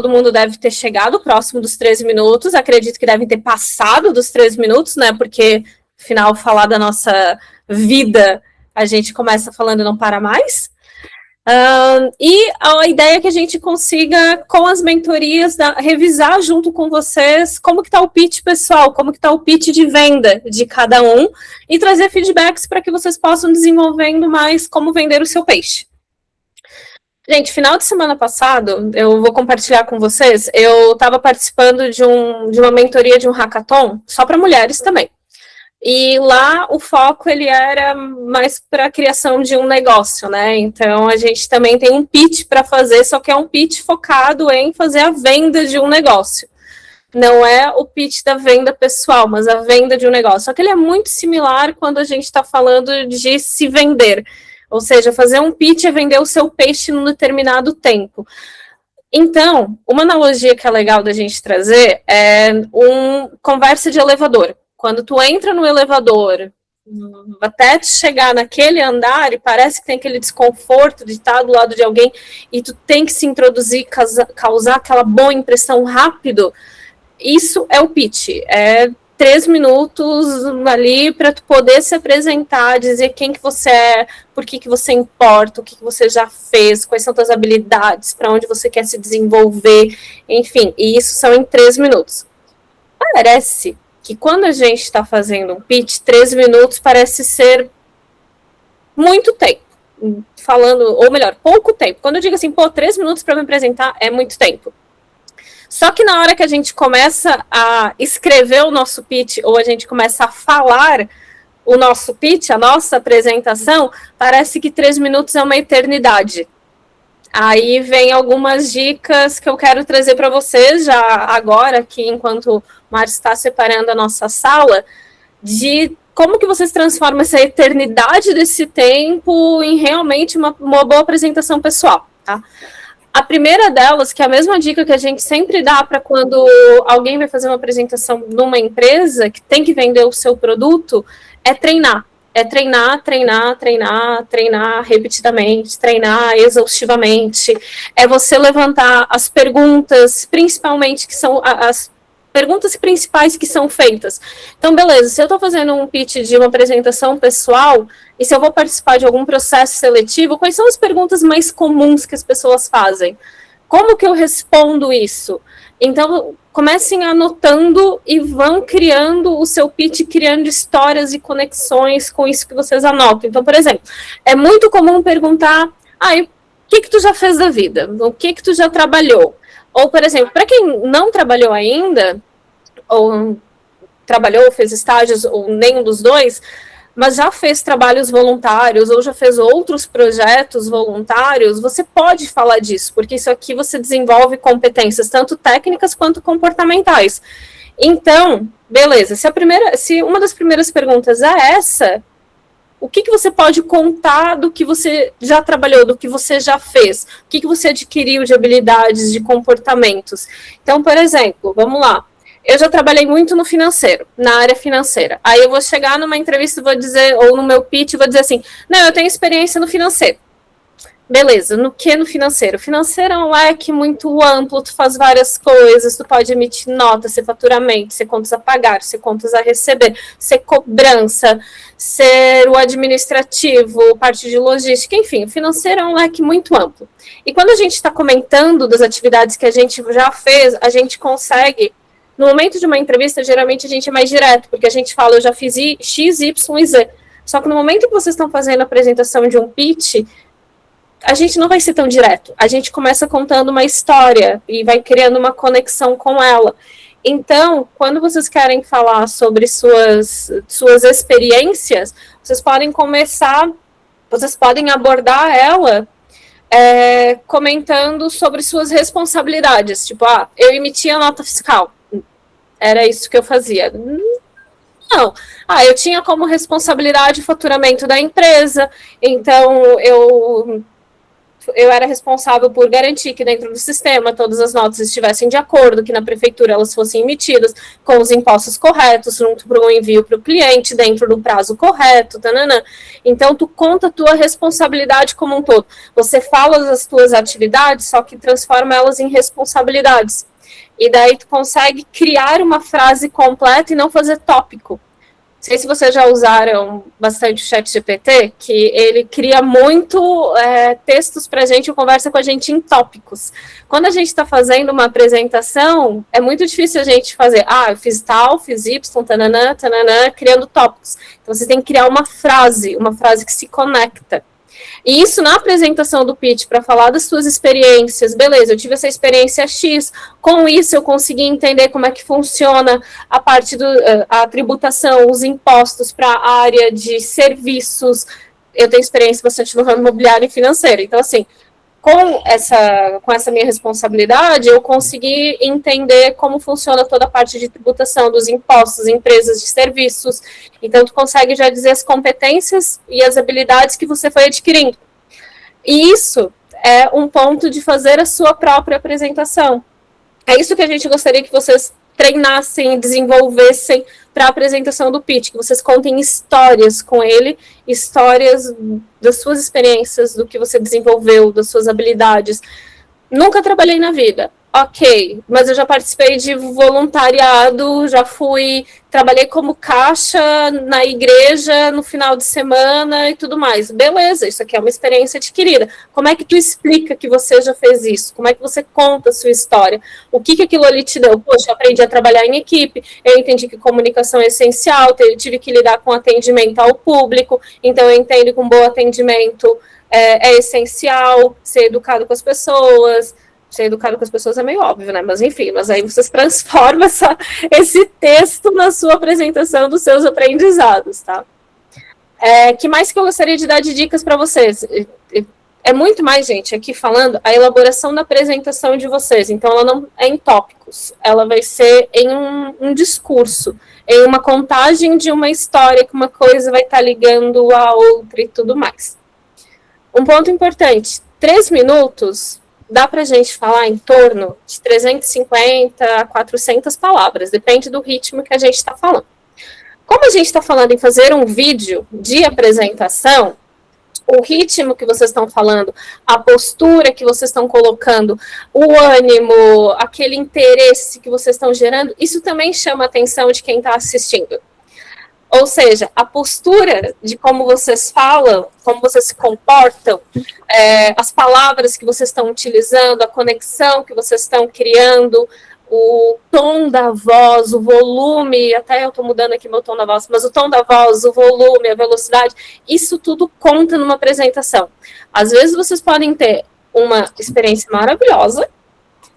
todo mundo deve ter chegado próximo dos 13 minutos, acredito que devem ter passado dos 13 minutos, né, porque, afinal, falar da nossa vida, a gente começa falando e não para mais. E a ideia é que a gente consiga, com as mentorias, revisar junto com vocês como que está o pitch pessoal, como que está o pitch de venda de cada um, e trazer feedbacks para que vocês possam desenvolvendo mais como vender o seu peixe. Gente, final de semana passado, eu vou compartilhar com vocês, eu estava participando de uma mentoria de um hackathon, só para mulheres também. E lá o foco ele era mais para a criação de um negócio, né? Então a gente também tem um pitch para fazer, só que é um pitch focado em fazer a venda de um negócio. Não é o pitch da venda pessoal, mas a venda de um negócio. Só que ele é muito similar quando a gente está falando de se vender. Ou seja, fazer um pitch é vender o seu peixe num determinado tempo. Então, uma analogia que é legal da gente trazer é conversa de elevador. Quando tu entra no elevador, até chegar naquele andar, e parece que tem aquele desconforto de estar do lado de alguém, e tu tem que se introduzir, causar aquela boa impressão rápido, isso é o pitch. É 3 minutos ali para tu poder se apresentar, dizer quem que você é, por que você importa, o que você já fez, quais são suas habilidades, para onde você quer se desenvolver, enfim, e isso são em 3 minutos. Parece que quando a gente está fazendo um pitch, 3 minutos parece ser muito tempo, falando, ou melhor, pouco tempo. Quando eu digo assim, 3 minutos para me apresentar é muito tempo. Só que na hora que a gente começa a escrever o nosso pitch, ou a gente começa a falar o nosso pitch, a nossa apresentação, parece que 3 minutos é uma eternidade. Aí vem algumas dicas que eu quero trazer para vocês, já agora, aqui, enquanto o Márcio está separando a nossa sala, de como que vocês transformam essa eternidade desse tempo em realmente uma boa apresentação pessoal, tá? A primeira delas, que é a mesma dica que a gente sempre dá para quando alguém vai fazer uma apresentação numa empresa que tem que vender o seu produto, é treinar. É treinar, treinar, treinar, treinar repetidamente, treinar exaustivamente. É você levantar as perguntas, principalmente, que são as perguntas principais que são feitas. Então, beleza, se eu estou fazendo um pitch de uma apresentação pessoal, e se eu vou participar de algum processo seletivo, quais são as perguntas mais comuns que as pessoas fazem? Como que eu respondo isso? Então, comecem anotando e vão criando o seu pitch, criando histórias e conexões com isso que vocês anotam. Então, por exemplo, é muito comum perguntar, o que tu já fez da vida? O que tu já trabalhou? Ou, por exemplo, para quem não trabalhou ainda, ou trabalhou, fez estágios, ou nenhum dos dois, mas já fez trabalhos voluntários, ou já fez outros projetos voluntários, você pode falar disso, porque isso aqui você desenvolve competências, tanto técnicas quanto comportamentais. Então, beleza, se uma das primeiras perguntas é essa, o que você pode contar do que você já trabalhou, do que você já fez? O que você adquiriu de habilidades, de comportamentos? Então, por exemplo, vamos lá. Eu já trabalhei muito no financeiro, na área financeira. Aí eu vou chegar numa entrevista e vou dizer, ou no meu pitch, vou dizer assim, não, eu tenho experiência no financeiro. Beleza, no que no financeiro? O financeiro é um leque muito amplo, tu faz várias coisas, tu pode emitir nota, ser faturamento, ser contas a pagar, ser contas a receber, ser cobrança, ser o administrativo, parte de logística, enfim, o financeiro é um leque muito amplo. E quando a gente está comentando das atividades que a gente já fez, a gente consegue, no momento de uma entrevista, geralmente a gente é mais direto, porque a gente fala, eu já fiz X, Y e Z. Só que no momento que vocês estão fazendo a apresentação de um pitch, a gente não vai ser tão direto. A gente começa contando uma história e vai criando uma conexão com ela. Então, quando vocês querem falar sobre suas experiências, vocês podem abordar ela comentando sobre suas responsabilidades. Tipo, eu emitia nota fiscal. Era isso que eu fazia. Não. Eu tinha como responsabilidade o faturamento da empresa, então eu eu era responsável por garantir que dentro do sistema todas as notas estivessem de acordo, que na prefeitura elas fossem emitidas com os impostos corretos, junto para o envio para o cliente, dentro do prazo correto, tananã. Então, tu conta a tua responsabilidade como um todo. Você fala das tuas atividades, só que transforma elas em responsabilidades. E daí tu consegue criar uma frase completa e não fazer tópico. Não sei se vocês já usaram bastante o ChatGPT, que ele cria muito textos para a gente, conversa com a gente em tópicos. Quando a gente está fazendo uma apresentação, é muito difícil a gente fazer, eu fiz tal, fiz Y, tananã, tananã, criando tópicos. Então, você tem que criar uma frase que se conecta. E isso na apresentação do pitch, para falar das suas experiências, beleza, eu tive essa experiência X, com isso eu consegui entender como é que funciona a parte a tributação, os impostos para a área de serviços, eu tenho experiência bastante no ramo imobiliário e financeiro, então assim, com essa minha responsabilidade, eu consegui entender como funciona toda a parte de tributação dos impostos, empresas de serviços. Então, tu consegue já dizer as competências e as habilidades que você foi adquirindo. E isso é um ponto de fazer a sua própria apresentação. É isso que a gente gostaria que vocês treinassem, desenvolvessem para a apresentação do pitch, que vocês contem histórias com ele, histórias das suas experiências, do que você desenvolveu, das suas habilidades. Nunca trabalhei na vida. Ok, mas eu já participei de voluntariado, trabalhei como caixa na igreja no final de semana e tudo mais. Beleza, isso aqui é uma experiência adquirida. Como é que tu explica que você já fez isso? Como é que você conta a sua história? O que aquilo ali te deu? Poxa, eu aprendi a trabalhar em equipe, eu entendi que comunicação é essencial, eu tive que lidar com atendimento ao público, então eu entendo que um bom atendimento é essencial, ser educado com as pessoas. Ser educado com as pessoas é meio óbvio, né? Mas enfim, aí vocês transformam esse texto na sua apresentação dos seus aprendizados, tá? Que mais que eu gostaria de dar de dicas para vocês? É muito mais, gente, aqui falando a elaboração da apresentação de vocês. Então, ela não é em tópicos, ela vai ser em um discurso, em uma contagem de uma história, que uma coisa vai estar ligando a outra e tudo mais. Um ponto importante, 3 minutos... dá para a gente falar em torno de 350 a 400 palavras, depende do ritmo que a gente está falando. Como a gente está falando em fazer um vídeo de apresentação, o ritmo que vocês estão falando, a postura que vocês estão colocando, o ânimo, aquele interesse que vocês estão gerando, isso também chama a atenção de quem está assistindo. Ou seja, a postura de como vocês falam, como vocês se comportam, as palavras que vocês estão utilizando, a conexão que vocês estão criando, o tom da voz, o volume, até eu estou mudando aqui meu tom da voz, mas o tom da voz, o volume, a velocidade, isso tudo conta numa apresentação. Às vezes vocês podem ter uma experiência maravilhosa,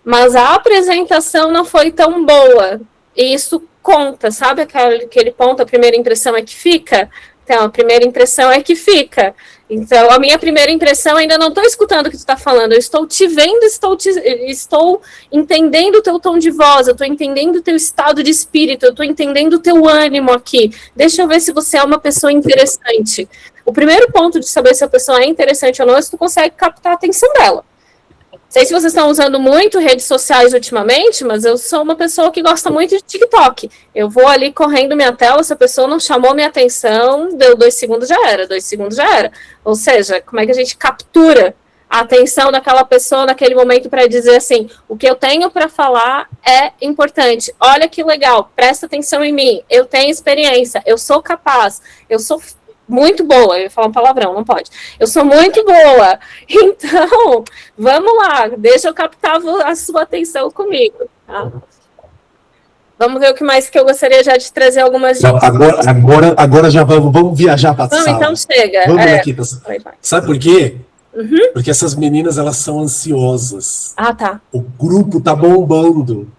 mas a apresentação não foi tão boa, e isso conta, sabe aquele ponto, a primeira impressão é que fica? Então, a primeira impressão é que fica. Então, a minha primeira impressão, ainda não estou escutando o que tu está falando, eu estou te vendo, estou entendendo o teu tom de voz, eu estou entendendo o teu estado de espírito, eu estou entendendo o teu ânimo aqui. Deixa eu ver se você é uma pessoa interessante. O primeiro ponto de saber se a pessoa é interessante ou não é se tu consegue captar a atenção dela. Não sei se vocês estão usando muito redes sociais ultimamente, mas eu sou uma pessoa que gosta muito de TikTok. Eu vou ali correndo minha tela, se a pessoa não chamou minha atenção, deu 2 segundos, já era, 2 segundos já era. Ou seja, como é que a gente captura a atenção daquela pessoa naquele momento para dizer assim, o que eu tenho para falar é importante. Olha que legal, presta atenção em mim, eu tenho experiência, eu sou capaz, eu sou muito boa, eu ia falar um palavrão, não pode. Eu sou muito boa. Então, vamos lá, deixa eu captar a sua atenção comigo. Tá? Vamos ver o que mais que eu gostaria já de trazer algumas dicas. Agora já vamos viajar para a sala. Então chega. Vamos aqui. Sabe por quê? Porque essas meninas, elas são ansiosas. Ah, tá. O grupo tá bombando.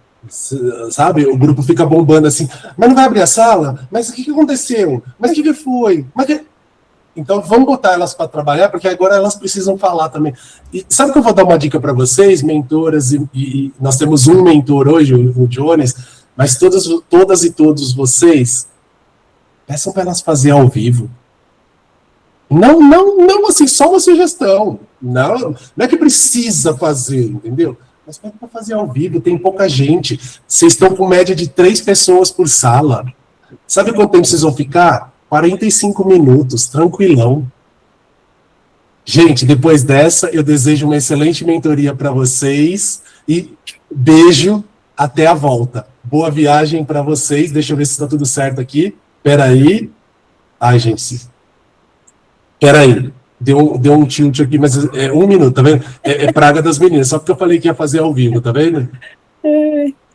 Sabe, o grupo fica bombando assim, mas não vai abrir a sala? Mas o que aconteceu? Mas o que foi? Então vamos botar elas para trabalhar, porque agora elas precisam falar também. E sabe que eu vou dar uma dica para vocês, mentoras, e nós temos um mentor hoje, o Jones, mas todas e todos vocês, peçam para elas fazer ao vivo. Não assim, só uma sugestão. Não, não é que precisa fazer, entendeu? Mas pede para fazer ao vivo, tem pouca gente. Vocês estão com média de 3 pessoas por sala. Sabe quanto tempo vocês vão ficar? 45 minutos, tranquilão. Gente, depois dessa, eu desejo uma excelente mentoria para vocês e beijo, até a volta. Boa viagem para vocês. Deixa eu ver se está tudo certo aqui. Espera aí. Ai, gente, peraí, deu um tilt aqui, mas é 1 minuto, tá vendo? É praga das meninas, só porque eu falei que ia fazer ao vivo, tá vendo?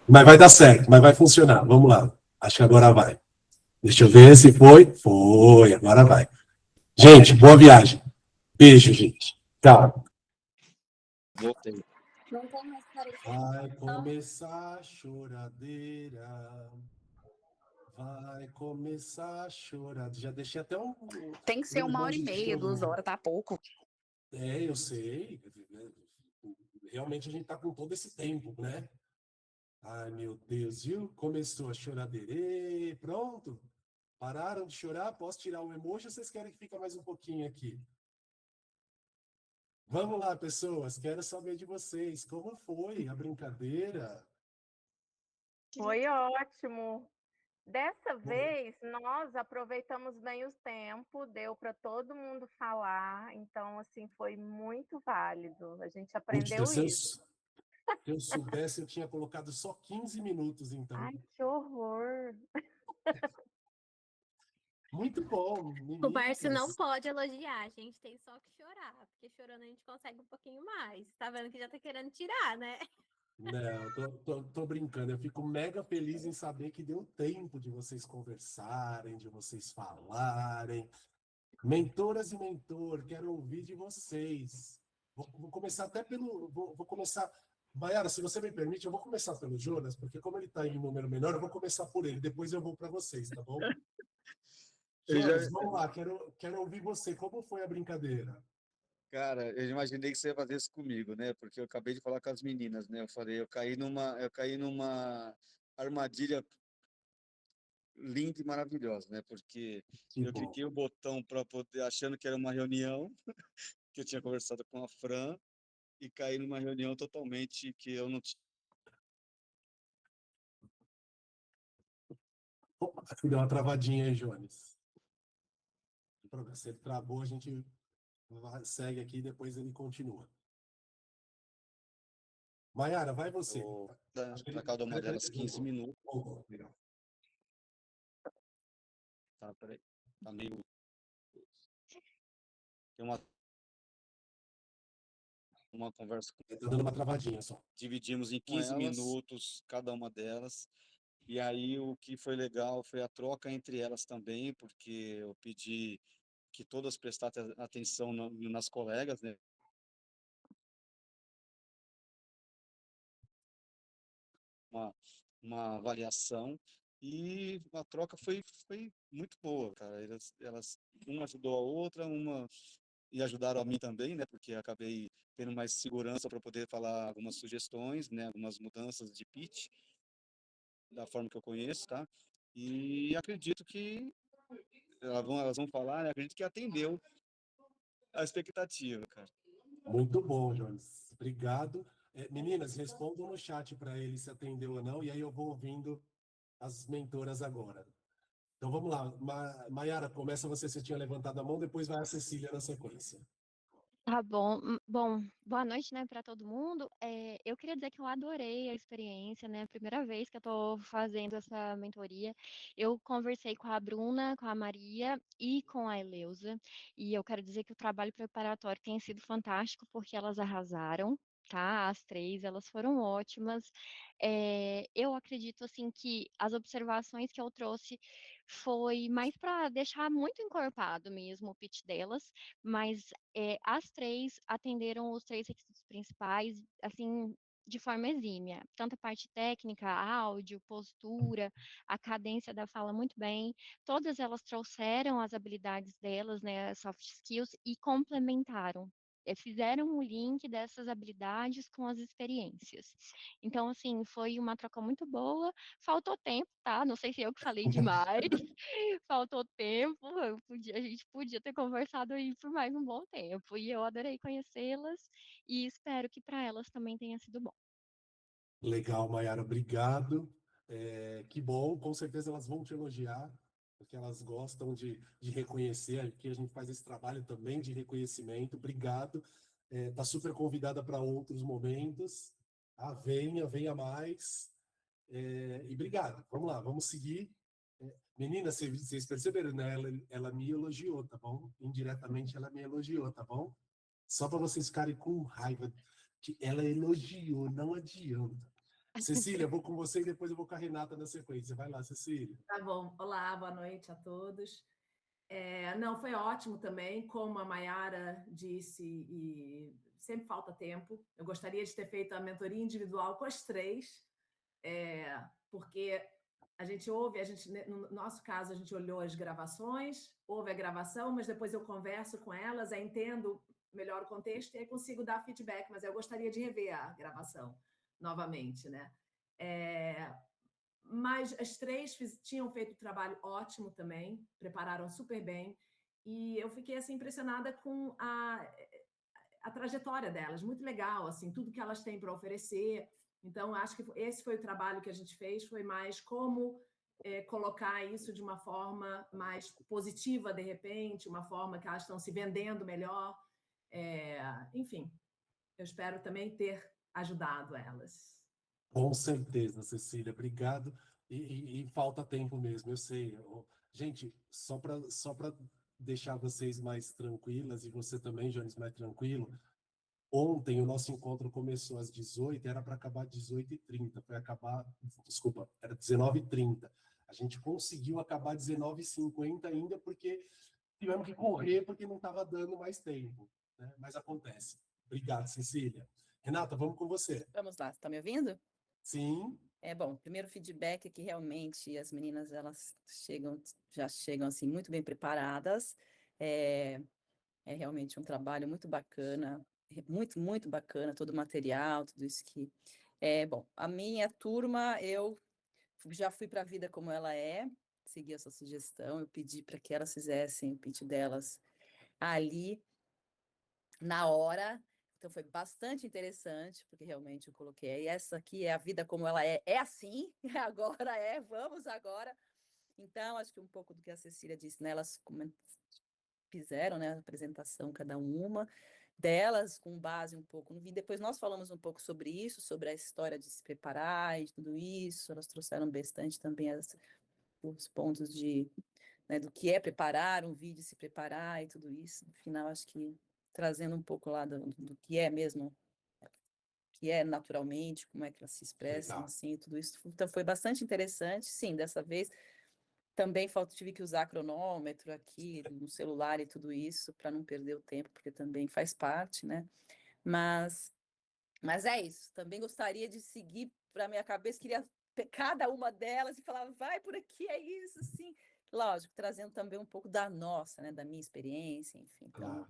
Mas vai dar certo, mas vai funcionar. Vamos lá. Acho que agora vai. Deixa eu ver se foi. Foi, agora vai. Gente, boa viagem. Beijo, gente. Tchau. Voltei. Vai começar a choradeira. Vai começar a chorar. Já deixei até um. Tem que ser 1h30, 2 horas, tá pouco. É, eu sei. Realmente a gente tá com todo esse tempo, né? Ai, meu Deus, viu? Começou a choradeira. E pronto. Pararam de chorar? Posso tirar o emoji ou vocês querem que fique mais um pouquinho aqui? Vamos lá, pessoas. Quero saber de vocês. Como foi a brincadeira? Foi ótimo. Dessa vez, nós aproveitamos bem o tempo, deu para todo mundo falar, então, assim, foi muito válido. A gente aprendeu Se isso. eu soubesse, eu tinha colocado só 15 minutos, então. Ai, que horror! Muito bom, O Márcio não meninas. pode elogiar, a gente tem só que chorar, porque chorando a gente consegue um pouquinho mais. Tá vendo que já tá querendo tirar, né? Não, tô brincando. Eu fico mega feliz em saber que deu tempo de vocês conversarem, de vocês falarem. Mentoras e mentor, quero ouvir de vocês. Vou começar até pelo. Vou começar. Maiara, se você me permite, eu vou começar pelo Jonas, porque como ele está em número menor, eu vou começar por ele. Depois eu vou para vocês, tá bom? Jonas, vamos lá, quero ouvir você. Como foi a brincadeira? Cara, eu imaginei que você ia fazer isso comigo, né? Porque eu acabei de falar com as meninas, né? Eu falei, eu caí numa armadilha linda e maravilhosa, né? Porque Que eu bom. cliquei o botão para poder, achando que era uma reunião, que eu tinha conversado com a Fran, e caí numa reunião totalmente que eu não tinha. Opa, acho que deu uma travadinha aí, Jonas. Se ele travou, a gente segue aqui e depois ele continua. Maiara, vai você. Para cada uma delas 15 minutos. Legal. Tá, peraí. Tá meio. Tem uma conversa Tá dando uma travadinha só. dividimos em 15 minutos cada uma delas. E aí o que foi legal foi a troca entre elas também, porque eu pedi que todas prestassem atenção nas colegas, né? Uma, uma avaliação. E a troca foi muito boa, cara. Uma ajudou a outra, e ajudaram a mim também, né? Porque acabei tendo mais segurança para poder falar algumas sugestões, né? Algumas mudanças de pitch, da forma que eu conheço, tá? E acredito que elas vão falar, né? Acredito que atendeu a expectativa, cara. Muito bom, Jones. Obrigado. Meninas, respondam no chat para ele se atendeu ou não, e aí eu vou ouvindo as mentoras agora. Então vamos lá. Maiara, começa você, você tinha levantado a mão, depois vai a Cecília na sequência. Tá bom. Bom, boa noite, né, para todo mundo. Eu queria dizer que eu adorei a experiência, né? Primeira vez que eu tô fazendo essa mentoria. Eu conversei com a Bruna, com a Maria e com a Eleusa. E eu quero dizer que o trabalho preparatório tem sido fantástico, porque elas arrasaram, tá? As três, elas foram ótimas. Eu acredito, assim, que as observações que eu trouxe foi mais para deixar muito encorpado mesmo o pitch delas, mas as três atenderam os três requisitos principais, assim, de forma exímia. Tanto a parte técnica, áudio, postura, a cadência da fala muito bem. Todas elas trouxeram as habilidades delas, né, as soft skills, e complementaram. fizeram um link dessas habilidades com as experiências. Então, assim, foi uma troca muito boa. Faltou tempo, tá? Não sei se eu que falei demais. Faltou tempo. A gente podia ter conversado aí por mais um bom tempo. E eu adorei conhecê-las e espero que para elas também tenha sido bom. Legal, Mayara, obrigado. Que bom, com certeza elas vão te elogiar, porque elas gostam de reconhecer. Aqui a gente faz esse trabalho também de reconhecimento. Obrigado. Tá super convidada para outros momentos. Ah, venha mais. E obrigado. Vamos lá, vamos seguir. Meninas, vocês perceberam, né? Ela me elogiou, tá bom? Indiretamente ela me elogiou, tá bom? Só para vocês ficarem com raiva que ela elogiou, não adianta. Cecília, eu vou com você e depois eu vou com a Renata na sequência. Vai lá, Cecília. Tá bom. Olá, boa noite a todos. Não, foi ótimo também, como a Mayara disse, e sempre falta tempo. Eu gostaria de ter feito a mentoria individual com as três, porque a gente ouve, no nosso caso, a gente olhou as gravações, ouve a gravação, mas depois eu converso com elas, aí entendo melhor o contexto e aí consigo dar feedback, mas eu gostaria de rever a gravação novamente, né? Mas as três tinham feito um trabalho ótimo também, prepararam super bem, e eu fiquei assim impressionada com a trajetória delas, muito legal, assim, tudo que elas têm para oferecer. Então, acho que esse foi o trabalho que a gente fez, foi mais como colocar isso de uma forma mais positiva, de repente, uma forma que elas estão se vendendo melhor. Enfim, eu espero também ter ajudado elas. Com certeza, Cecília, obrigado. E falta tempo mesmo, eu sei. Gente, só para deixar vocês mais tranquilas e você também, Jones, mais tranquilo. Ontem o nosso encontro começou às 18, era para acabar às 18h30, foi acabar, desculpa, era 19h30. A gente conseguiu acabar às 19h50 ainda porque tivemos que correr porque não estava dando mais tempo, né? Mas acontece. Obrigado, Cecília. Renata, vamos com você. Vamos lá, está me ouvindo? Sim. Bom, primeiro feedback é que realmente as meninas, elas já chegam assim muito bem preparadas. É realmente um trabalho muito bacana, muito, muito bacana, todo o material, tudo isso que... Bom, a minha turma, eu já fui para a vida como ela é, segui essa sugestão, eu pedi para que elas fizessem o pitch delas ali, na hora. Então, foi bastante interessante, porque realmente eu coloquei, essa aqui é a vida como ela é assim, agora vamos agora. Então, acho que um pouco do que a Cecília disse, né, elas fizeram, né, a apresentação, cada uma delas, com base um pouco no vídeo. Depois nós falamos um pouco sobre isso, sobre a história de se preparar e tudo isso, elas trouxeram bastante também os pontos né, do que é preparar um vídeo, se preparar e tudo isso. No final, acho que trazendo um pouco lá do que é mesmo, que é naturalmente, como é que elas se expressam, Legal. assim, tudo isso. Então, foi bastante interessante. Sim, dessa vez também tive que usar cronômetro aqui no celular e tudo isso, para não perder o tempo, porque também faz parte, né? Mas é isso. Também gostaria de seguir para minha cabeça, queria cada uma delas e falar, vai por aqui, é isso, sim. Lógico, trazendo também um pouco da nossa, né, da minha experiência, enfim. Então, Claro.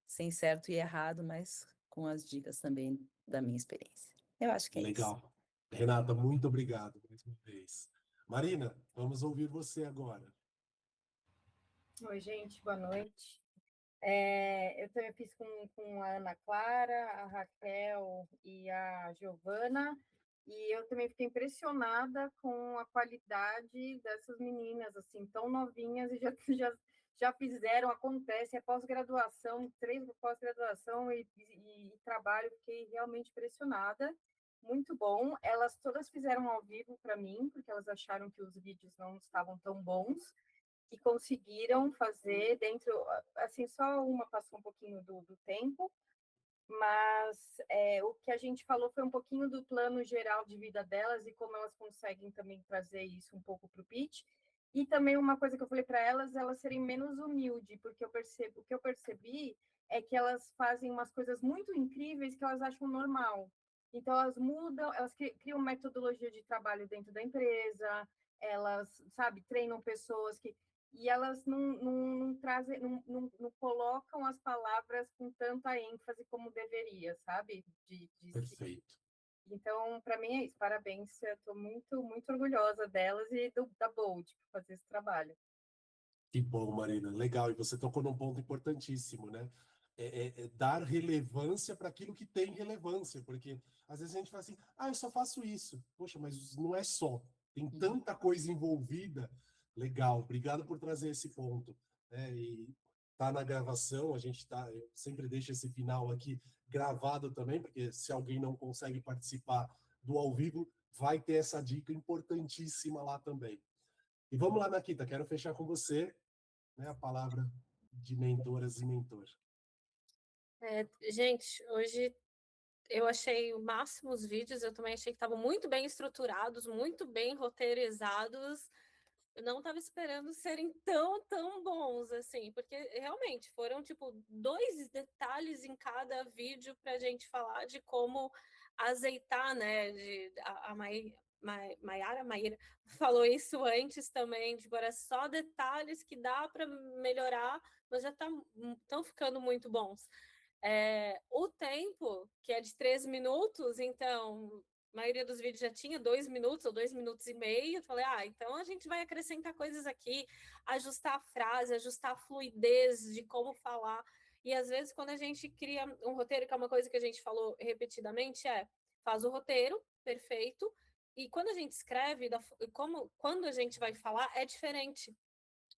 sem certo e errado, mas com as dicas também da minha experiência. Eu acho que é isso. Legal. Renata, muito obrigado mais uma vez. Marina, vamos ouvir você agora. Oi, gente, boa noite. Eu também fiz com a Ana Clara, a Raquel e a Giovana, e eu também fiquei impressionada com a qualidade dessas meninas, assim, tão novinhas, e já fizeram, acontece, é pós-graduação, 3 pós-graduação e trabalho, fiquei realmente impressionada, muito bom. Elas todas fizeram ao vivo para mim, porque elas acharam que os vídeos não estavam tão bons, e conseguiram fazer dentro, assim, só uma passou um pouquinho do tempo, mas o que a gente falou foi um pouquinho do plano geral de vida delas e como elas conseguem também trazer isso um pouco para o pitch. E também uma coisa que eu falei para elas serem menos humildes, porque o que eu percebi é que elas fazem umas coisas muito incríveis que elas acham normal. Então, elas mudam, elas criam metodologia de trabalho dentro da empresa, elas, sabe, treinam pessoas e elas não trazem, não colocam as palavras com tanta ênfase como deveria, sabe? Perfeito. Então, para mim é isso. Parabéns. Eu estou muito, muito orgulhosa delas e da Bold por fazer esse trabalho. Que bom, Marina. Legal. E você tocou num ponto importantíssimo, né? É dar relevância para aquilo que tem relevância, porque às vezes a gente fala assim, eu só faço isso. Poxa, mas não é só. Tem tanta coisa envolvida. Legal. Obrigado por trazer esse ponto. Né? E tá na gravação, eu sempre deixo esse final aqui gravado também, porque se alguém não consegue participar do ao vivo, vai ter essa dica importantíssima lá também. E vamos lá, Nakita, quero fechar com você, né, a palavra de mentoras e mentor. Gente, hoje eu achei o máximo os vídeos, eu também achei que estavam muito bem estruturados, muito bem roteirizados. Eu não estava esperando serem tão bons assim, porque realmente foram tipo 2 detalhes em cada vídeo para a gente falar de como azeitar, né? A Maíra falou isso antes também, tipo, era só detalhes que dá para melhorar, mas já estão ficando muito bons. O tempo, que é de 3 minutos, então a maioria dos vídeos já tinha 2 minutos ou 2 minutos e meio. Eu falei, então a gente vai acrescentar coisas aqui, ajustar a frase, ajustar a fluidez de como falar. E às vezes, quando a gente cria um roteiro, que é uma coisa que a gente falou repetidamente, faz o roteiro perfeito, e quando a gente escreve, quando a gente vai falar, é diferente.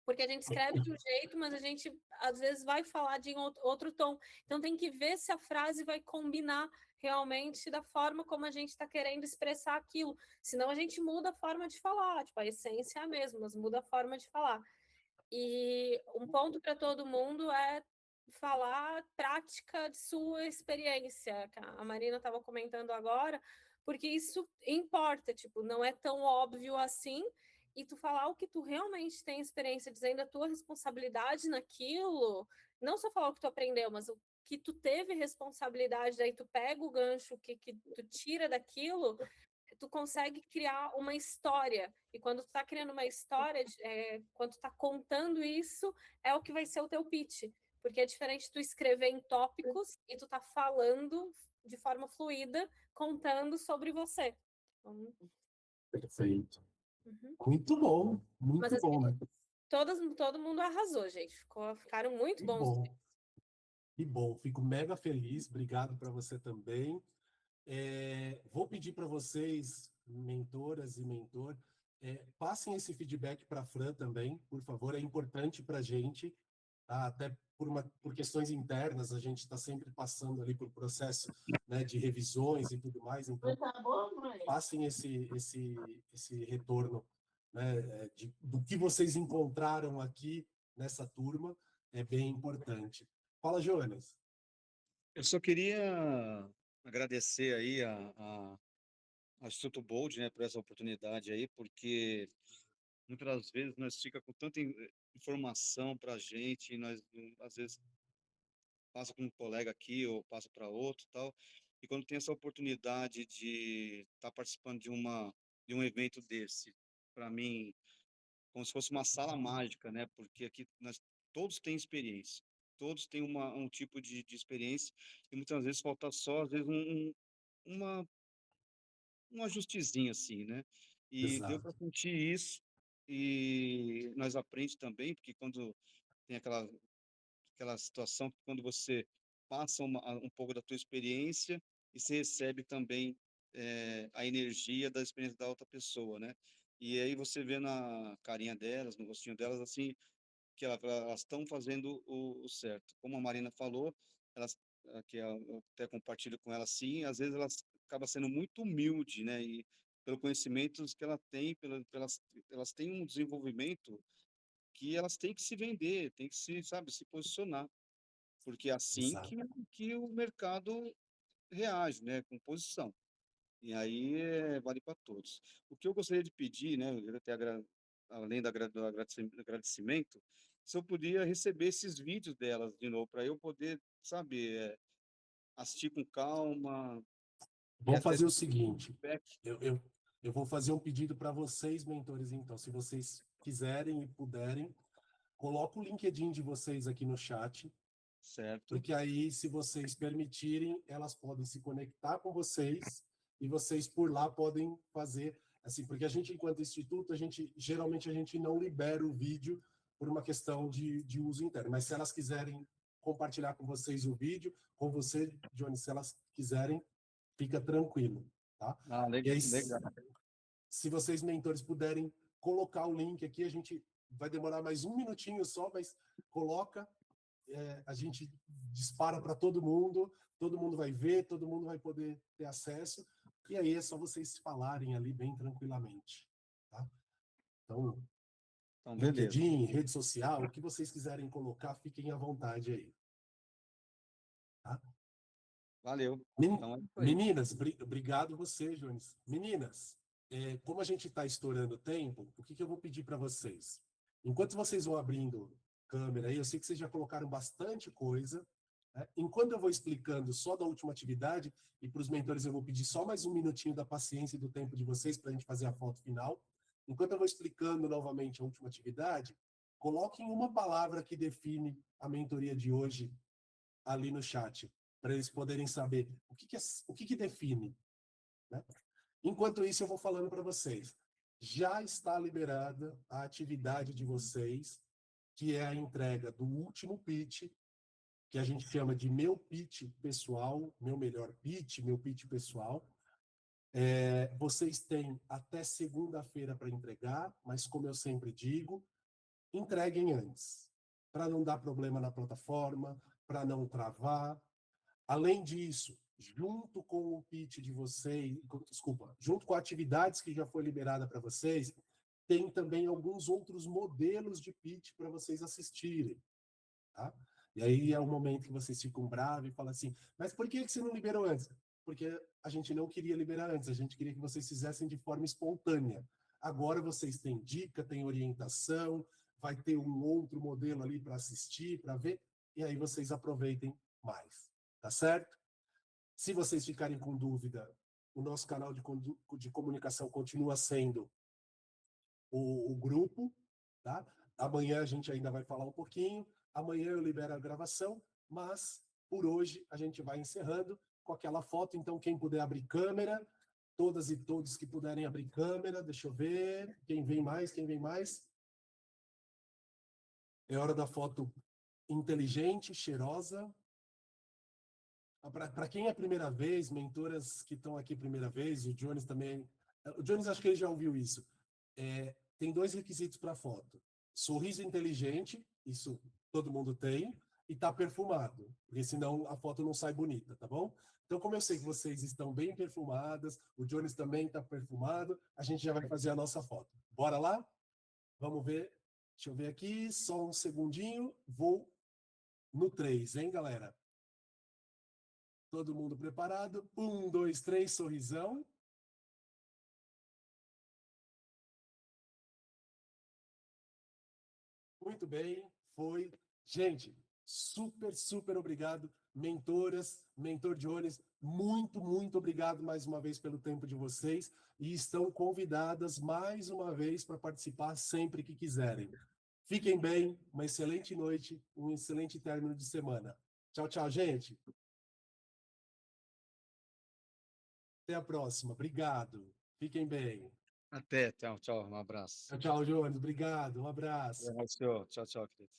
Porque a gente escreve de um jeito, mas a gente às vezes vai falar de outro tom. Então tem que ver se a frase vai combinar realmente da forma como a gente está querendo expressar aquilo. Senão a gente muda a forma de falar, tipo, a essência é a mesma, mas muda a forma de falar. E um ponto para todo mundo é falar prática de sua experiência, que a Marina estava comentando agora, porque isso importa, tipo, não é tão óbvio assim, e tu falar o que tu realmente tem experiência, dizendo a tua responsabilidade naquilo, não só falar o que tu aprendeu, mas o que tu teve responsabilidade, daí tu pega o gancho que tu tira daquilo, tu consegue criar uma história. E quando tu tá criando uma história, quando tu tá contando isso, é o que vai ser o teu pitch. Porque é diferente tu escrever em tópicos e tu tá falando de forma fluida, contando sobre você. Perfeito. Uhum. Muito bom, muito bom, né? Todo mundo arrasou, gente. Ficaram muito bons. Que bom, fico mega feliz. Obrigado para você também. Vou pedir para vocês, mentoras e mentor, passem esse feedback para a Fran também, por favor. É importante para a gente, tá? Até por questões internas, a gente está sempre passando ali por processo, né, de revisões e tudo mais. Então, passem esse retorno, né, do que vocês encontraram aqui nessa turma, é bem importante. Fala, Jonas. Eu só queria agradecer aí a Instituto Bold, né, por essa oportunidade aí, porque muitas das vezes nós fica com tanta informação para a gente, e nós às vezes passa para um colega aqui ou passa para outro, tal. E quando tem essa oportunidade de estar participando de um evento desse, para mim, como se fosse uma sala mágica, né? Porque aqui nós todos têm experiência, todos têm um tipo de experiência, e muitas vezes falta só, às vezes, uma, um ajustezinho assim, né? E deu para Exato. sentir isso, e nós aprendemos também, porque quando tem aquela situação que quando você passa um pouco da tua experiência e você recebe também a energia da experiência da outra pessoa, né? E aí você vê na carinha delas, no rostinho delas, assim, que elas estão fazendo o certo. Como a Marina falou, elas, que eu até compartilho com ela, assim, às vezes elas acabam sendo muito humilde, né? E pelo conhecimento que ela tem, elas têm um desenvolvimento que elas têm que se vender, têm que se, sabe, se posicionar, porque é assim Exato. que o mercado reage, né, com posição. E aí vale para todos. O que eu gostaria de pedir, né, eu até além do agradecimento, se eu podia receber esses vídeos delas de novo, para eu poder, sabe, assistir com calma. Vamos fazer o seguinte, eu vou fazer um pedido para vocês, mentores, então, se vocês quiserem e puderem, coloco o LinkedIn de vocês aqui no chat, Certo. porque aí, se vocês permitirem, elas podem se conectar com vocês e vocês por lá podem fazer, assim, porque a gente, enquanto instituto, geralmente a gente não libera o vídeo por uma questão de uso interno, mas se elas quiserem compartilhar com vocês o vídeo, com você, Johnny, se elas quiserem, fica tranquilo, tá? Ah, E aí, legal. se vocês, mentores, puderem colocar o link aqui, a gente vai demorar mais um minutinho só, mas coloca, a gente dispara para todo mundo vai ver, todo mundo vai poder ter acesso, e aí é só vocês falarem ali bem tranquilamente, tá? Então, Beleza. LinkedIn, rede social, o que vocês quiserem colocar, fiquem à vontade aí. Tá? Valeu. Então, é isso aí. Meninas, obrigado você, Jones. Meninas, como a gente está estourando o tempo, o que eu vou pedir para vocês? Enquanto vocês vão abrindo câmera aí, eu sei que vocês já colocaram bastante coisa, né? Enquanto eu vou explicando só da última atividade, e para os mentores eu vou pedir só mais um minutinho da paciência e do tempo de vocês para a gente fazer a foto final. Enquanto eu vou explicando novamente a última atividade, coloquem uma palavra que define a mentoria de hoje ali no chat, para eles poderem saber o que define, né? Enquanto isso, eu vou falando para vocês. Já está liberada a atividade de vocês, que é a entrega do último pitch, que a gente chama de meu pitch pessoal, meu melhor pitch, meu pitch pessoal. Vocês têm até segunda-feira para entregar, mas como eu sempre digo, entreguem antes, para não dar problema na plataforma, para não travar. Além disso, junto com o pitch de vocês, junto com atividades que já foi liberada para vocês, tem também alguns outros modelos de pitch para vocês assistirem, tá? E aí é o momento que vocês ficam bravos e falam assim, mas por que você não liberou antes? Porque a gente não queria liberar antes, a gente queria que vocês fizessem de forma espontânea. Agora vocês têm dica, têm orientação, vai ter um outro modelo ali para assistir, para ver, e aí vocês aproveitem mais, tá certo? Se vocês ficarem com dúvida, o nosso canal de comunicação continua sendo o grupo, tá? Amanhã a gente ainda vai falar um pouquinho, amanhã eu libero a gravação, mas por hoje a gente vai encerrando com aquela foto, então quem puder abrir câmera, todas e todos que puderem abrir câmera, deixa eu ver, quem vem mais? É hora da foto inteligente, cheirosa. Para quem é a primeira vez, mentoras que estão aqui primeira vez, o Jones também, o Jones acho que ele já ouviu isso, tem 2 requisitos para foto, sorriso inteligente, isso todo mundo tem, e tá perfumado, porque senão a foto não sai bonita, tá bom? Então, como eu sei que vocês estão bem perfumadas, o Jones também está perfumado, a gente já vai fazer a nossa foto. Bora lá? Vamos ver. Deixa eu ver aqui, só um segundinho, vou no 3, hein, galera? Todo mundo preparado? 1, 2, 3, sorrisão. Muito bem, foi. Gente, super obrigado. Mentoras, mentor Jones, muito obrigado mais uma vez pelo tempo de vocês. E estão convidadas mais uma vez para participar sempre que quiserem. Fiquem bem, uma excelente noite, um excelente término de semana. Tchau, tchau, gente. Até a próxima. Obrigado. Fiquem bem. Até, tchau, um abraço. Tchau, Jones. Obrigado. Um abraço. Tchau, querido.